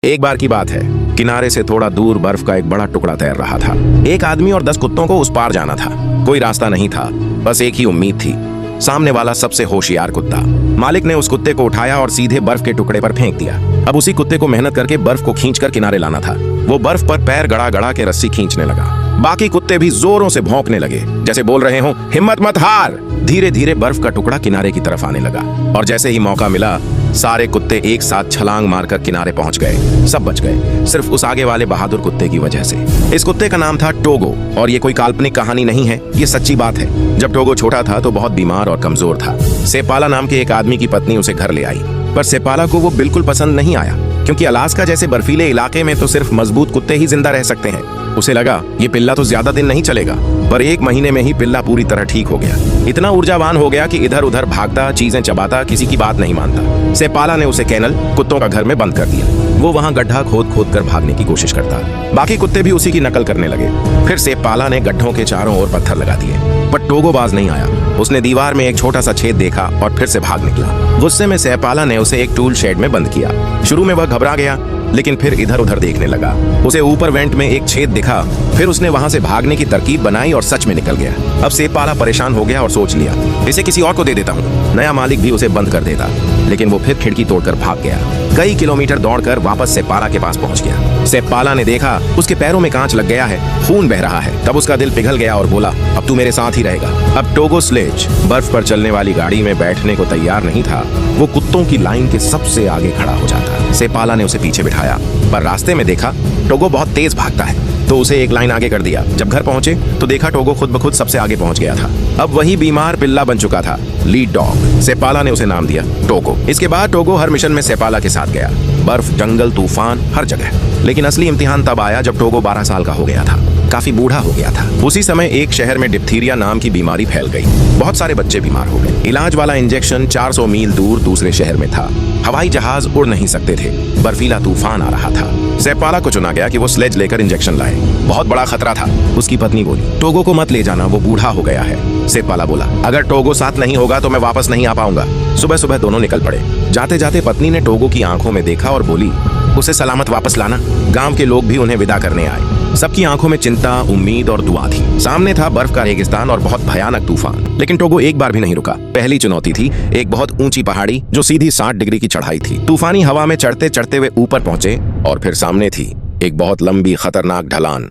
एक बार की बात है, किनारे से थोड़ा दूर बर्फ का एक बड़ा टुकड़ा तैर रहा था। एक आदमी और 10 कुत्तों को उस पार जाना था। कोई रास्ता नहीं था, बस एक ही उम्मीद थी, सामने वाला सबसे होशियार कुत्ता। मालिक ने उस कुत्ते को उठाया और सीधे बर्फ के टुकड़े पर फेंक दिया। अब उसी कुत्ते को मेहनत करके बर्फ को खींचकर किनारे लाना था। वो बर्फ पर पैर गड़ा गड़ा के रस्सी खींचने लगा। बाकी कुत्ते भी जोरों से भौंकने लगे, जैसे बोल रहे हो हिम्मत मत हार। धीरे धीरे बर्फ का टुकड़ा किनारे की तरफ आने लगा और जैसे ही मौका मिला सारे कुत्ते एक साथ छलांग मारकर किनारे पहुंच गए। सब बच गए, सिर्फ उस आगे वाले बहादुर कुत्ते की वजह से। इस कुत्ते का नाम था टोगो और ये कोई काल्पनिक कहानी नहीं है, ये सच्ची बात है। जब टोगो छोटा था तो बहुत बीमार और कमजोर था। सेपाला नाम के एक आदमी की पत्नी उसे घर ले आई, पर सेपाला को वो बिल्कुल पसंद नहीं आया, क्योंकि अलास्का जैसे बर्फीले इलाके में तो सिर्फ मजबूत कुत्ते ही जिंदा रह सकते हैं। उसे लगा ये पिल्ला तो ज्यादा दिन नहीं चलेगा, पर 1 महीने में ही पिल्ला पूरी तरह ठीक हो गया। इतना ऊर्जावान हो गया कि इधर उधर भागता, चीजें चबाता, किसी की बात नहीं मानता। सेपाला ने उसे केनल कुत्तों का घर में बंद कर दिया। वो वहाँ गड्ढा खोद खोद कर भागने की कोशिश करता। बाकी कुत्ते भी उसी की नकल करने लगे। फिर सेपाला ने गड्ढों के चारों ओर पत्थर लगा दिए, पर टोगो बाज नहीं आया। उसने दीवार में एक छोटा सा छेद देखा और फिर से भाग निकला। गुस्से में सेपाला ने उसे एक टूल शेड में बंद किया। शुरू में वह घबरा गया, लेकिन फिर इधर उधर देखने लगा। उसे ऊपर वेंट में एक छेद दिखा, फिर उसने वहां से भागने की तरकीब बनाई और सच में निकल गया। अब सेपाला परेशान हो गया और सोच लिया, इसे किसी और को दे देता हूँ, नया मालिक भी उसे बंद कर देता। लेकिन वो फिर खिड़की तोड़कर भाग गया। कई किलोमीटर दौड़कर वापस सेपाला के पास पहुंच गया। सेपाला ने देखा उसके पैरों में कांच लग गया है, खून बह रहा है। तब उसका दिल पिघल गया और बोला, अब तू मेरे साथ ही रहेगा। अब टोगो स्लेज बर्फ पर चलने वाली गाड़ी में बैठने को तैयार नहीं था। वो कुत्तों की लाइन के सबसे आगे खड़ा हो जाता। सेपाला ने उसे पीछे बिठाया, पर रास्ते में देखा टोगो बहुत तेज भागता है, तो उसे एक लाइन आगे कर दिया। जब घर पहुंचे तो देखा टोगो खुद ब खुद सबसे आगे पहुंच गया था। अब वही बीमार पिल्ला बन चुका था, लीड डॉग। सेपाला ने उसे नाम दिया टोगो। इसके बाद टोगो हर मिशन में सेपाला के साथ गया, बर्फ, जंगल, तूफान, हर जगह। लेकिन असली इम्तिहान तब आया जब टोगो 12 साल का हो गया था, काफी बूढ़ा हो गया था। उसी समय एक शहर में डिप्थीरिया नाम की बीमारी फैल गई। बहुत सारे बच्चे बीमार हो गए। इलाज वाला इंजेक्शन 400 मील दूर दूसरे शहर में था। हवाई जहाज उड़ नहीं सकते थे, बर्फीला तूफान आ रहा था। सेपाला को चुना गया कि वो स्लेज लेकर इंजेक्शन लाए। बहुत बड़ा खतरा था। उसकी पत्नी बोली, टोगो को मत ले जाना, वो बूढ़ा हो गया है। सेपाला बोला, अगर टोगो साथ नहीं होगा तो मैं वापस नहीं आ पाऊंगा। सुबह सुबह दोनों निकल पड़े। जाते जाते पत्नी ने टोगो की आंखों में देखा और बोली, उसे सलामत वापस लाना। गांव के लोग भी उन्हें विदा करने आए। सबकी आंखों में चिंता, उम्मीद और दुआ थी। सामने था बर्फ का रेगिस्तान और बहुत भयानक तूफान, लेकिन टोगो एक बार भी नहीं रुका। पहली चुनौती थी एक बहुत ऊंची पहाड़ी जो सीधी 60 डिग्री की चढ़ाई थी। तूफानी हवा में चढ़ते चढ़ते वे ऊपर पहुंचे और फिर सामने थी एक बहुत लंबी खतरनाक ढलान।